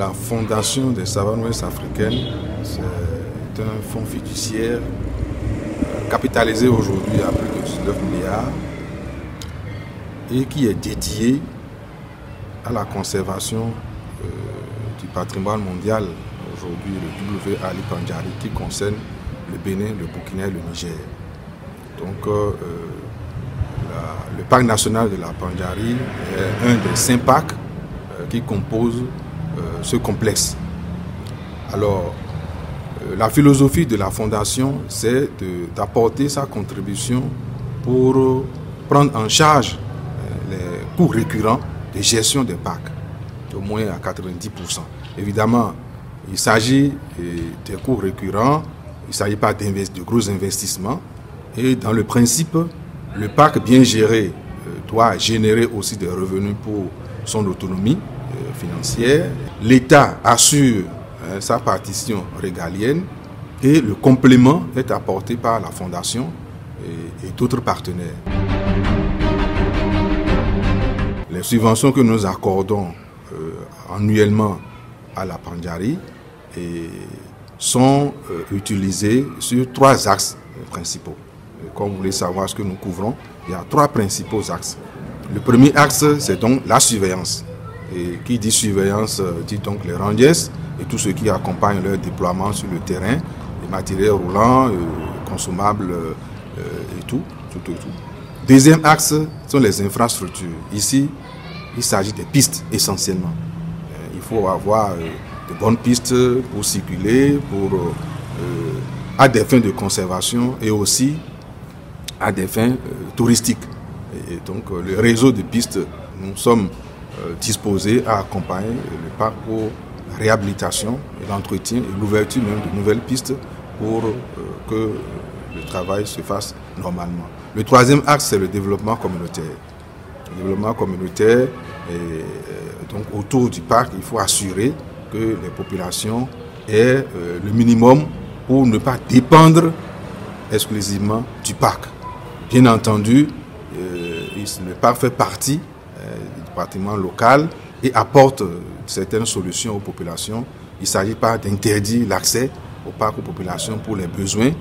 La Fondation des Savanes ouest africaines, c'est un fonds fiduciaire capitalisé aujourd'hui à plus de 19 milliards et qui est dédié à la conservation du patrimoine mondial, aujourd'hui le W.Ali Pandjari, qui concerne le Bénin, le Burkina et le Niger. Donc le parc national de la Pandjari est un des 5 parcs qui composent ce complexe. Alors, la philosophie de la Fondation, c'est d'apporter sa contribution pour prendre en charge les coûts récurrents de gestion des parcs, au moins à 90%. Évidemment, il s'agit des coûts récurrents, il ne s'agit pas de gros investissements. Et dans le principe, le parc bien géré doit générer aussi des revenus pour son autonomie financière. L'État assure sa partition régalienne et le complément est apporté par la Fondation et d'autres partenaires. Les subventions que nous accordons annuellement à la Pandjari sont utilisées sur 3 axes principaux. Comme vous voulez savoir ce que nous couvrons, il y a 3 principaux axes. Le premier axe, c'est donc la surveillance. Et qui dit surveillance dit donc les rangers et tout ce qui accompagne leur déploiement sur le terrain, les matériels roulants, consommables et tout. Deuxième axe sont les infrastructures. Ici, il s'agit des pistes essentiellement. Il faut avoir de bonnes pistes pour circuler, à des fins de conservation et aussi à des fins touristiques. Et donc le réseau de pistes, nous sommes disposés à accompagner le parc pour la réhabilitation et l'entretien et l'ouverture même de nouvelles pistes pour que le travail se fasse normalement. Le troisième axe, c'est le développement communautaire. Le développement communautaire, donc autour du parc, il faut assurer que les populations aient le minimum pour ne pas dépendre exclusivement du parc. Bien entendu, le parc fait partie du patrimoine local et apporte certaines solutions aux populations. Il ne s'agit pas d'interdire l'accès au parc aux populations pour les besoins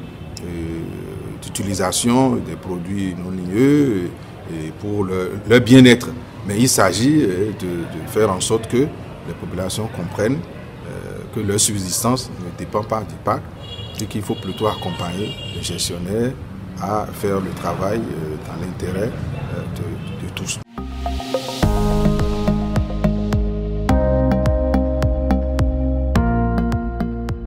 d'utilisation des produits non ligneux et pour leur bien-être. Mais il s'agit de faire en sorte que les populations comprennent que leur subsistance ne dépend pas du parc et qu'il faut plutôt accompagner les gestionnaires à faire le travail dans l'intérêt de